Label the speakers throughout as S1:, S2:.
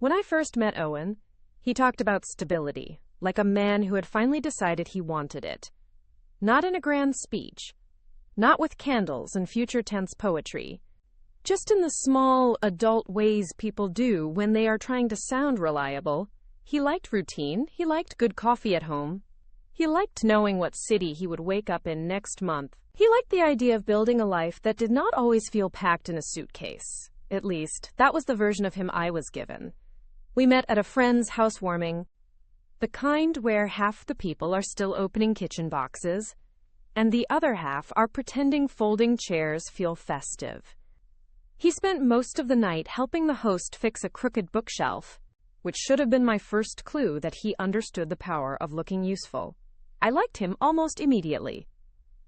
S1: When I first met Owen, he talked about stability, like a man who had finally decided he wanted it. Not in a grand speech, not with candles and future tense poetry, just in the small, adult ways people do when they are trying to sound reliable. He liked routine, he liked good coffee at home, he liked knowing what city he would wake up in next month. He liked the idea of building a life that did not always feel packed in a suitcase. At least, that was the version of him I was given. We met at a friend's housewarming, the kind where half the people are still opening kitchen boxes, and the other half are pretending folding chairs feel festive. He spent most of the night helping the host fix a crooked bookshelf, which should have been my first clue that he understood the power of looking useful. I liked him almost immediately.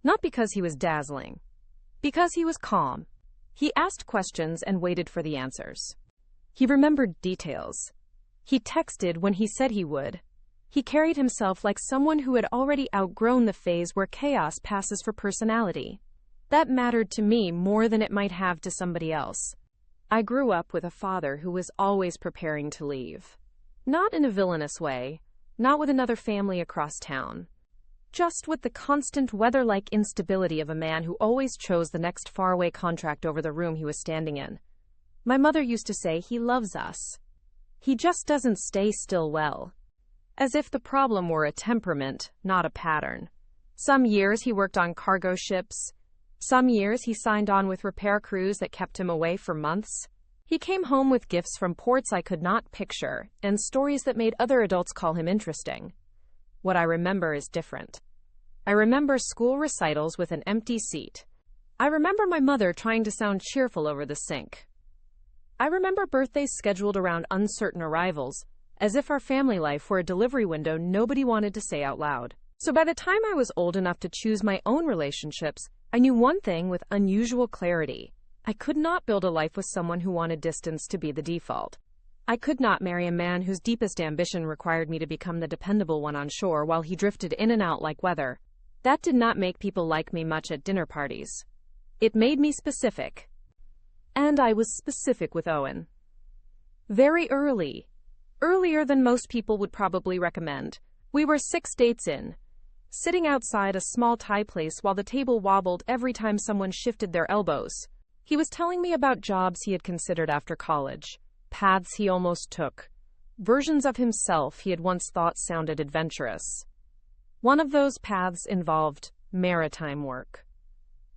S1: Not because he was dazzling, because he was calm. He asked questions and waited for the answers. He remembered details. He texted when he said he would. He carried himself like someone who had already outgrown the phase where chaos passes for personality. That mattered to me more than it might have to somebody else. I grew up with a father who was always preparing to leave. Not in a villainous way, not with another family across town. Just with the constant weather-like instability of a man who always chose the next faraway contract over the room he was standing in. My mother used to say he loves us. He just doesn't stay still well. As if the problem were a temperament, not a pattern. Some years he worked on cargo ships. Some years he signed on with repair crews that kept him away for months. He came home with gifts from ports I could not picture, and stories that made other adults call him interesting. What I remember is different. I remember school recitals with an empty seat. I remember my mother trying to sound cheerful over the sink. I remember birthdays scheduled around uncertain arrivals, as if our family life were a delivery window nobody wanted to say out loud. So by the time I was old enough to choose my own relationships, I knew one thing with unusual clarity. I could not build a life with someone who wanted distance to be the default. I could not marry a man whose deepest ambition required me to become the dependable one on shore while he drifted in and out like weather. That did not make people like me much at dinner parties. It made me specific. And I was specific with Owen. Very early. Earlier than most people would probably recommend. We were 6 dates in, sitting outside a small Thai place while the table wobbled every time someone shifted their elbows. He was telling me about jobs he had considered after college, paths he almost took, versions of himself he had once thought sounded adventurous. One of those paths involved maritime work.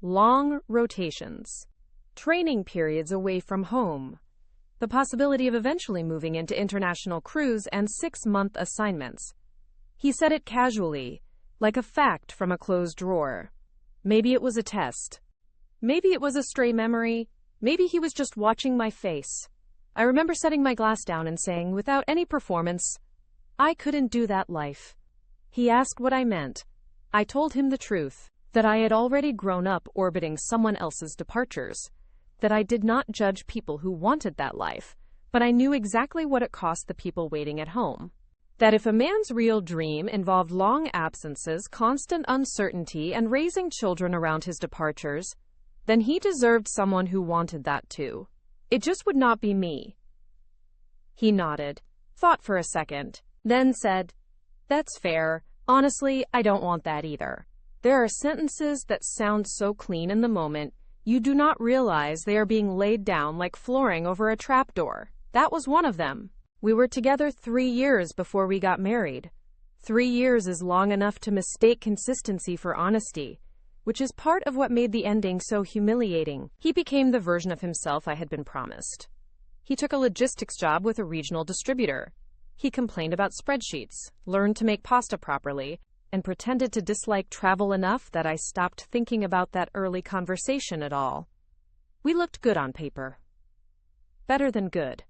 S1: Long rotations, training periods away from home, the possibility of eventually moving into international crews and 6-month assignments. He said it casually, like a fact from a closed drawer. Maybe it was a test. Maybe it was a stray memory. Maybe he was just watching my face. I remember setting my glass down and saying, without any performance, I couldn't do that life. He asked what I meant. I told him the truth, that I had already grown up orbiting someone else's departures, that I did not judge people who wanted that life, but I knew exactly what it cost the people waiting at home. That if a man's real dream involved long absences, constant uncertainty, and raising children around his departures, then he deserved someone who wanted that too. It just would not be me. He nodded, thought for a second, then said, That's fair. Honestly, I don't want that either. There are sentences that sound so clean in the moment, you do not realize they are being laid down like flooring over a trapdoor. That was one of them. We were together 3 years before we got married. 3 years is long enough to mistake consistency for honesty, which is part of what made the ending so humiliating. He became the version of himself I had been promised. He took a logistics job with a regional distributor. He complained about spreadsheets, learned to make pasta properly, and pretended to dislike travel enough that I stopped thinking about that early conversation at all. We looked good on paper. Better than good.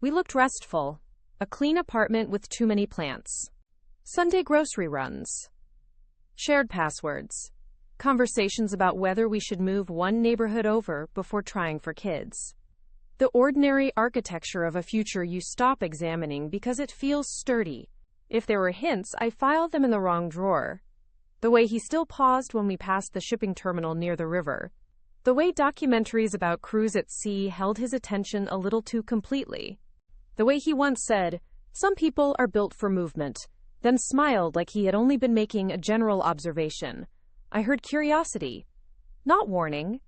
S1: We looked restful. A clean apartment with too many plants. Sunday grocery runs. Shared passwords. Conversations about whether we should move one neighborhood over before trying for kids. The ordinary architecture of a future you stop examining because it feels sturdy. If there were hints, I filed them in the wrong drawer. The way he still paused when we passed the shipping terminal near the river. The way documentaries about crews at sea held his attention a little too completely. The way he once said, "Some people are built for movement," then smiled like he had only been making a general observation. I heard curiosity, not warning.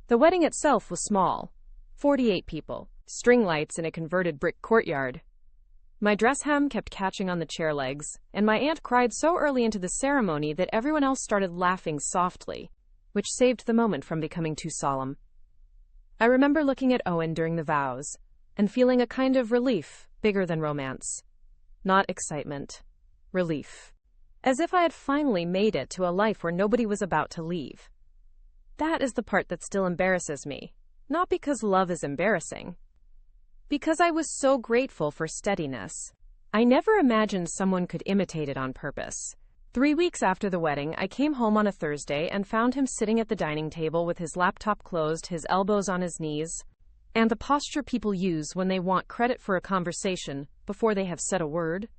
S1: The wedding itself was small. 48 people, string lights in a converted brick courtyard. My dress hem kept catching on the chair legs, and my aunt cried so early into the ceremony that everyone else started laughing softly, which saved the moment from becoming too solemn. I remember looking at Owen during the vows, and feeling a kind of relief, bigger than romance. Not excitement. Relief. As if I had finally made it to a life where nobody was about to leave. That is the part that still embarrasses me. Not because love is embarrassing. Because I was so grateful for steadiness. I never imagined someone could imitate it on purpose. 3 weeks after the wedding, I came home on a Thursday and found him sitting at the dining table with his laptop closed, his elbows on his knees, and the posture people use when they want credit for a conversation before they have said a word.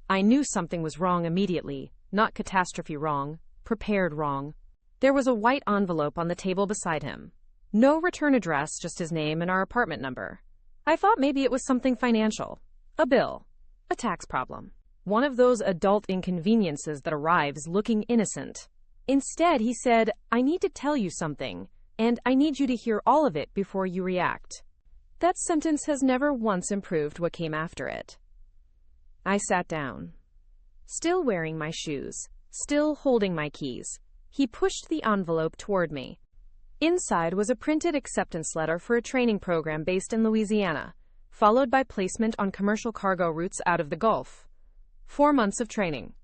S1: I knew something was wrong immediately, not catastrophe wrong, prepared wrong. There was a white envelope on the table beside him. No return address, just his name and our apartment number. I thought maybe it was something financial. A bill. A tax problem. One of those adult inconveniences that arrives looking innocent. Instead, he said, "I need to tell you something, and I need you to hear all of it before you react." That sentence has never once improved what came after it. I sat down. Still wearing my shoes, still holding my keys. He pushed the envelope toward me. Inside was a printed acceptance letter for a training program based in Louisiana, followed by placement on commercial cargo routes out of the Gulf. 4 months of training.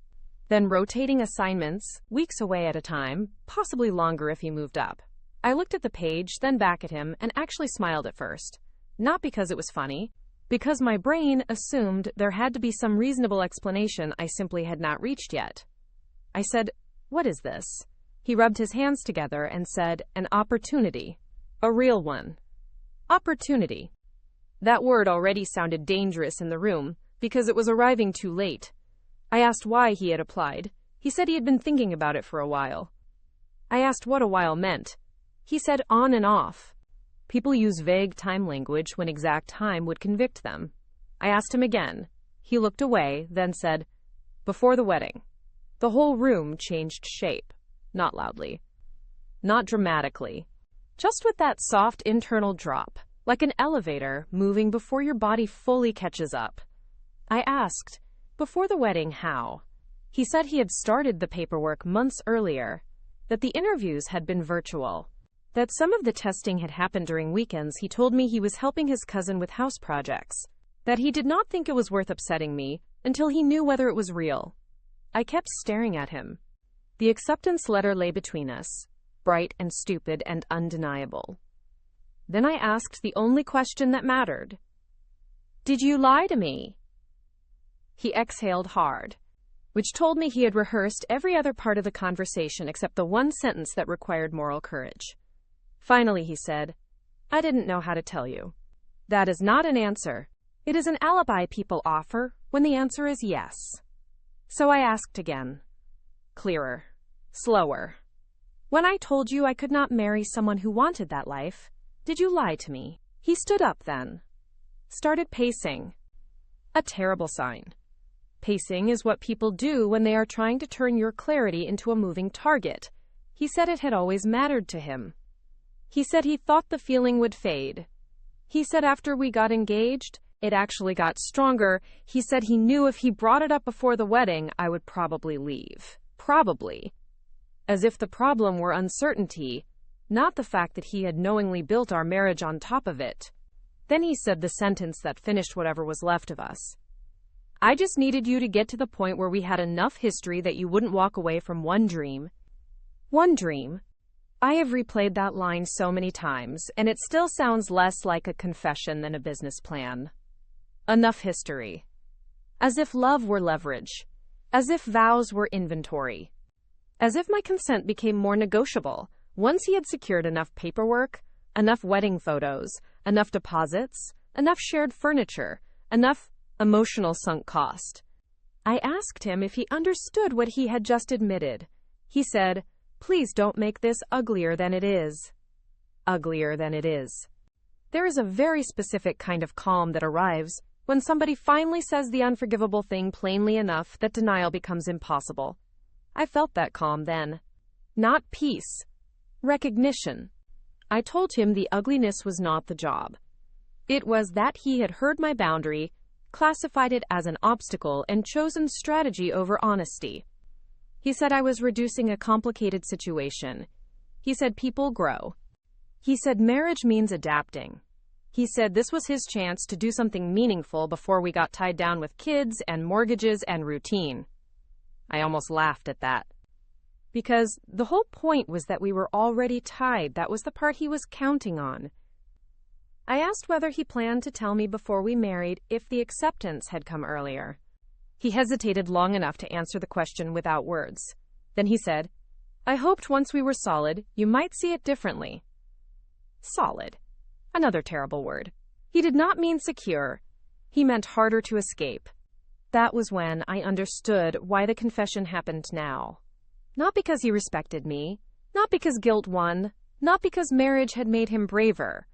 S1: Then rotating assignments, weeks away at a time, possibly longer if he moved up. I looked at the page, then back at him, and actually smiled at first. Not because it was funny, because my brain assumed there had to be some reasonable explanation I simply had not reached yet. I said, "What is this?" He rubbed his hands together and said, "An opportunity. A real one." Opportunity. That word already sounded dangerous in the room, because it was arriving too late. I asked why he had applied. He said he had been thinking about it for a while. I asked what a while meant. He said on and off. People use vague time language when exact time would convict them. I asked him again. He looked away, then said, "Before the wedding." The whole room changed shape. Not loudly. Not dramatically. Just with that soft internal drop, like an elevator moving before your body fully catches up. I asked, "Before the wedding, how?" He said he had started the paperwork months earlier, that the interviews had been virtual, that some of the testing had happened during weekends. He told me he was helping his cousin with house projects, that he did not think it was worth upsetting me until he knew whether it was real. I kept staring at him. The acceptance letter lay between us, bright and stupid and undeniable. Then I asked the only question that mattered. "Did you lie to me?" He exhaled hard, which told me he had rehearsed every other part of the conversation except the one sentence that required moral courage. Finally, he said, "I didn't know how to tell you." That is not an answer. It is an alibi people offer when the answer is yes. So I asked again. Clearer. Slower. "When I told you I could not marry someone who wanted that life, did you lie to me?" He stood up then. Started pacing. A terrible sign. Pacing is what people do when they are trying to turn your clarity into a moving target. He said it had always mattered to him. He said he thought the feeling would fade. He said after we got engaged, it actually got stronger. He said he knew if he brought it up before the wedding, I would probably leave. Probably. As if the problem were uncertainty, not the fact that he had knowingly built our marriage on top of it. Then he said the sentence that finished whatever was left of us. "I just needed you to get to the point where we had enough history that you wouldn't walk away from one dream." One dream. I have replayed that line so many times, and it still sounds less like a confession than a business plan. Enough history. As if love were leverage. As if vows were inventory. As if my consent became more negotiable once he had secured enough paperwork, enough wedding photos, enough deposits, enough shared furniture, enough emotional sunk cost. I asked him if he understood what he had just admitted. He said, "Please don't make this uglier than it is." Uglier than it is. There is a very specific kind of calm that arrives When somebody finally says the unforgivable thing plainly enough that denial becomes impossible. I felt that calm then. Not peace. Recognition. I told him the ugliness was not the job. It was that he had heard my boundary, classified it as an obstacle, and chosen strategy over honesty. He said I was reducing a complicated situation. He said people grow. He said marriage means adapting. He said this was his chance to do something meaningful before we got tied down with kids and mortgages and routine. I almost laughed at that. Because the whole point was that we were already tied. That was the part he was counting on. I asked whether he planned to tell me before we married if the acceptance had come earlier. He hesitated long enough to answer the question without words. Then he said, I hoped once we were solid, you might see it differently. Solid. Another terrible word. He did not mean secure. He meant harder to escape. That was when I understood why the confession happened now. Not because he respected me, not because guilt won, not because marriage had made him braver.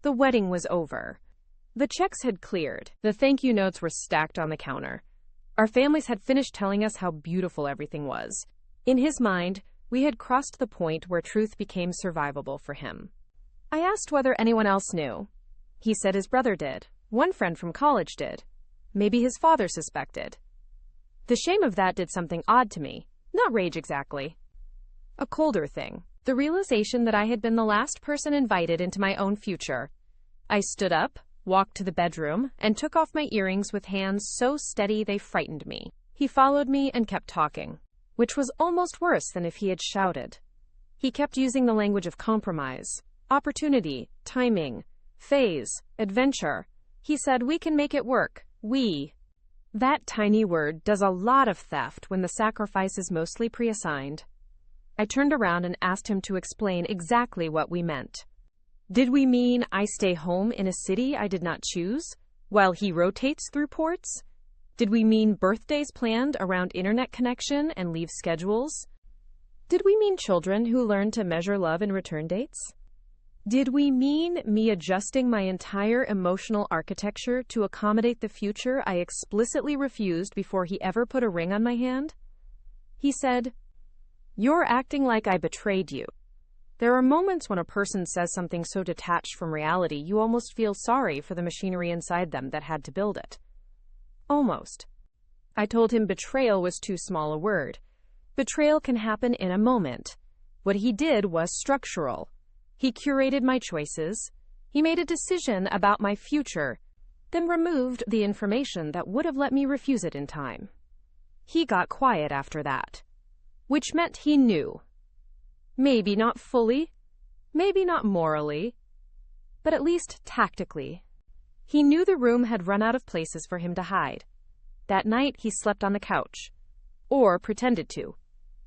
S1: The wedding was over. The checks had cleared. The thank you notes were stacked on the counter. Our families had finished telling us how beautiful everything was. In his mind, we had crossed the point where truth became survivable for him. I asked whether anyone else knew. He said his brother did. One friend from college did. Maybe his father suspected. The shame of that did something odd to me. Not rage exactly. A colder thing. The realization that I had been the last person invited into my own future. I stood up, walked to the bedroom, and took off my earrings with hands so steady they frightened me. He followed me and kept talking, which was almost worse than if he had shouted. He kept using the language of compromise, opportunity, timing, phase, adventure. He said, we can make it work. We. That tiny word does a lot of theft when the sacrifice is mostly pre-assigned. I turned around and asked him to explain exactly what we meant. Did we mean I stay home in a city I did not choose, while he rotates through ports? Did we mean birthdays planned around internet connection and leave schedules? Did we mean children who learn to measure love in return dates? Did we mean me adjusting my entire emotional architecture to accommodate the future I explicitly refused before he ever put a ring on my hand? He said, "You're acting like I betrayed you." There are moments when a person says something so detached from reality you almost feel sorry for the machinery inside them that had to build it. Almost. I told him betrayal was too small a word. Betrayal can happen in a moment. What he did was structural. He curated my choices. He made a decision about my future, then removed the information that would have let me refuse it in time. He got quiet after that, which meant he knew. Maybe not fully, maybe not morally, but at least tactically. He knew the room had run out of places for him to hide. That night, he slept on the couch, or pretended to.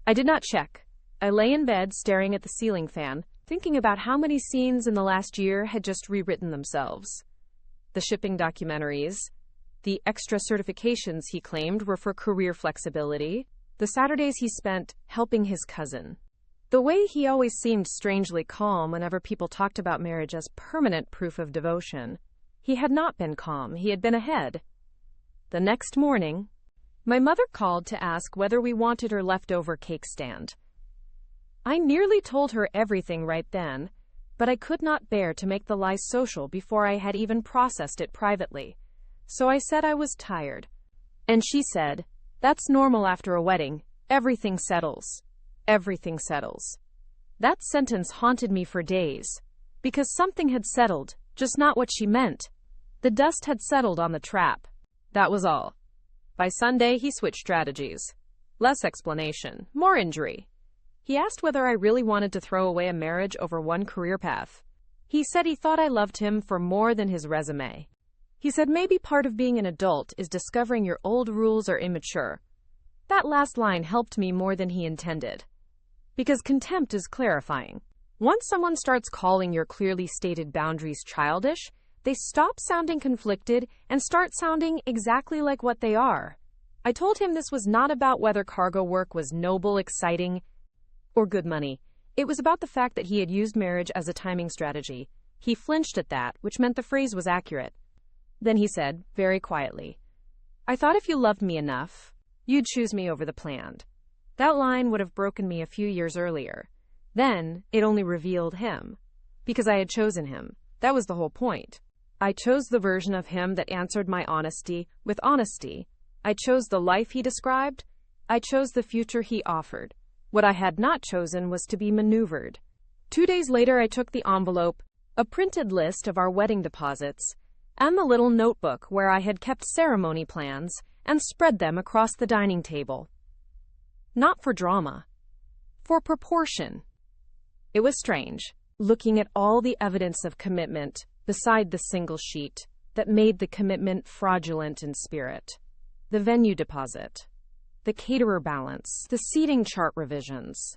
S1: I did not check. I lay in bed staring at the ceiling fan, thinking about how many scenes in the last year had just rewritten themselves. The shipping documentaries, the extra certifications he claimed were for career flexibility, the Saturdays he spent helping his cousin. The way he always seemed strangely calm whenever people talked about marriage as permanent proof of devotion. He had not been calm, he had been ahead. The next morning, my mother called to ask whether we wanted her leftover cake stand. I nearly told her everything right then, but I could not bear to make the lie social before I had even processed it privately. So I said I was tired. And she said, "That's normal after a wedding. Everything settles. Everything settles." That sentence haunted me for days, because something had settled, just not what she meant. The dust had settled on the trap. That was all. By Sunday, he switched strategies. Less explanation, more injury. He asked whether I really wanted to throw away a marriage over one career path. He said he thought I loved him for more than his resume. He said maybe part of being an adult is discovering your old rules are immature. That last line helped me more than he intended. Because contempt is clarifying. Once someone starts calling your clearly stated boundaries childish, they stop sounding conflicted and start sounding exactly like what they are. I told him this was not about whether cargo work was noble, exciting, or good money. It was about the fact that he had used marriage as a timing strategy. He flinched at that, which meant the phrase was accurate. Then he said, very quietly, "I thought if you loved me enough, you'd choose me over the planned." That line would have broken me a few years earlier. Then, it only revealed him. Because I had chosen him. That was the whole point. I chose the version of him that answered my honesty with honesty. I chose the life he described. I chose the future he offered. What I had not chosen was to be maneuvered. 2 days later, I took the envelope, a printed list of our wedding deposits, and the little notebook where I had kept ceremony plans, and spread them across the dining table. Not for drama. For proportion. It was strange, looking at all the evidence of commitment beside the single sheet that made the commitment fraudulent in spirit. The venue deposit, the caterer balance, the seating chart revisions,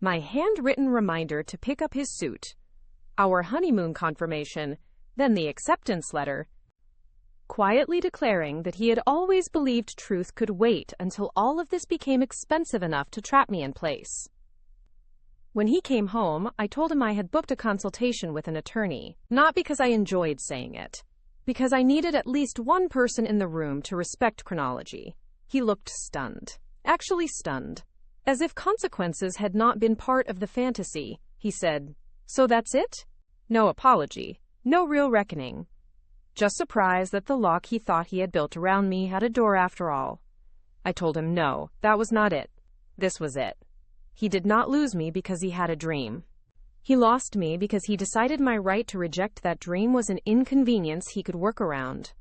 S1: my handwritten reminder to pick up his suit, our honeymoon confirmation, then the acceptance letter, quietly declaring that he had always believed truth could wait until all of this became expensive enough to trap me in place. When he came home, I told him I had booked a consultation with an attorney, not because I enjoyed saying it, because I needed at least one person in the room to respect chronology. He looked stunned, actually stunned, as if consequences had not been part of the fantasy. He said, "So that's it? No apology, no real reckoning. Just surprised that the lock he thought he had built around me had a door after all." I told him no, that was not it. This was it. He did not lose me because he had a dream. He lost me because he decided my right to reject that dream was an inconvenience he could work around.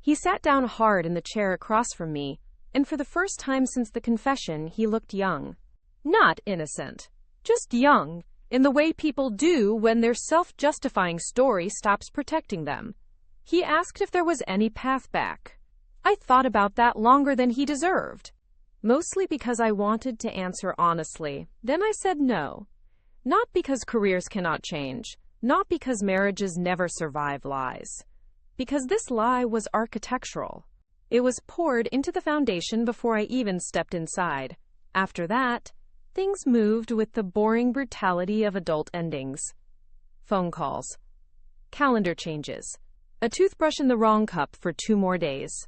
S1: He sat down hard in the chair across from me, and for the first time since the confession, he looked young. Not innocent, just young, in the way people do when their self-justifying story stops protecting them. He asked if there was any path back. I thought about that longer than he deserved. Mostly because I wanted to answer honestly. Then I said no. Not because careers cannot change. Not because marriages never survive lies. Because this lie was architectural. It was poured into the foundation before I even stepped inside. After that, things moved with the boring brutality of adult endings. Phone calls. Calendar changes. A toothbrush in the wrong cup for 2 more days.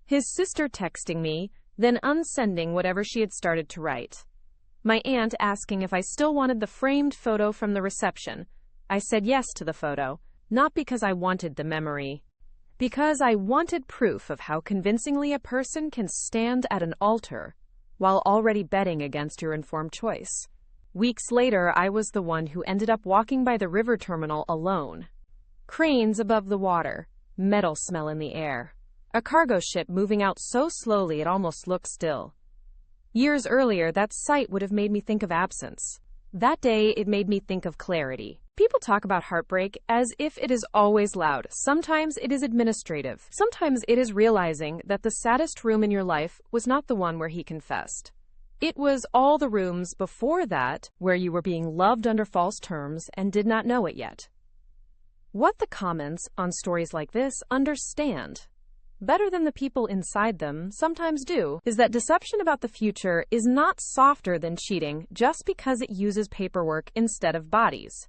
S1: His sister texting me, then unsending whatever she had started to write. My aunt asking if I still wanted the framed photo from the reception. I said yes to the photo, not because I wanted the memory. Because I wanted proof of how convincingly a person can stand at an altar while already betting against your informed choice. Weeks later, I was the one who ended up walking by the river terminal alone. Cranes above the water, metal smell in the air. A cargo ship moving out so slowly it almost looked still. Years earlier, that sight would have made me think of absence. That day, it made me think of clarity. People talk about heartbreak as if it is always loud. Sometimes it is administrative. Sometimes it is realizing that the saddest room in your life was not the one where he confessed. It was all the rooms before that where you were being loved under false terms and did not know it yet. What the comments on stories like this understand, better than the people inside them sometimes do, is that deception about the future is not softer than cheating just because it uses paperwork instead of bodies.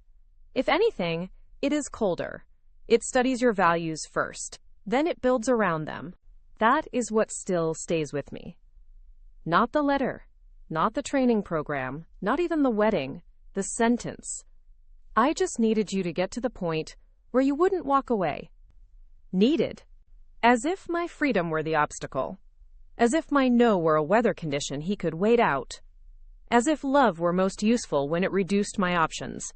S1: If anything, it is colder. It studies your values first, then it builds around them. That is what still stays with me. Not the letter, not the training program, not even the wedding, the sentence. I just needed you to get to the point where you wouldn't walk away. Needed. As if my freedom were the obstacle. As if my no were a weather condition he could wait out. As if love were most useful when it reduced my options.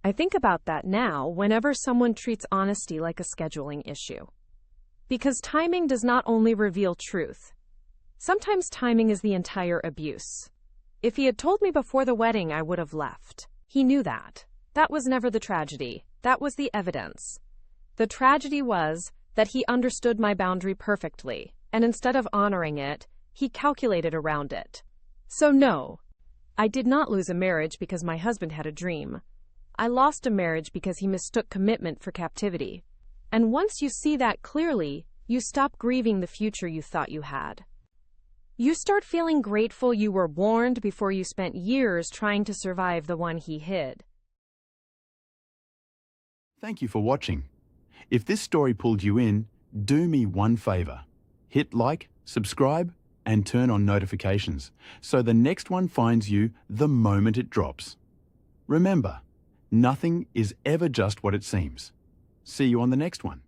S1: I think about that now whenever someone treats honesty like a scheduling issue. Because timing does not only reveal truth. Sometimes timing is the entire abuse. If he had told me before the wedding, I would have left. He knew that. That was never the tragedy. That was the evidence. The tragedy was that he understood my boundary perfectly, and instead of honoring it, he calculated around it. So no, I did not lose a marriage because my husband had a dream. I lost a marriage because he mistook commitment for captivity. And once you see that clearly, you stop grieving the future you thought you had. You start feeling grateful you were warned before you spent years trying to survive the one he hid.
S2: Thank you for watching. If this story pulled you in, Do me one favor. Hit like, subscribe, and turn on notifications so the next one finds you the moment it drops. Remember, nothing is ever just what it seems. See you on the next one.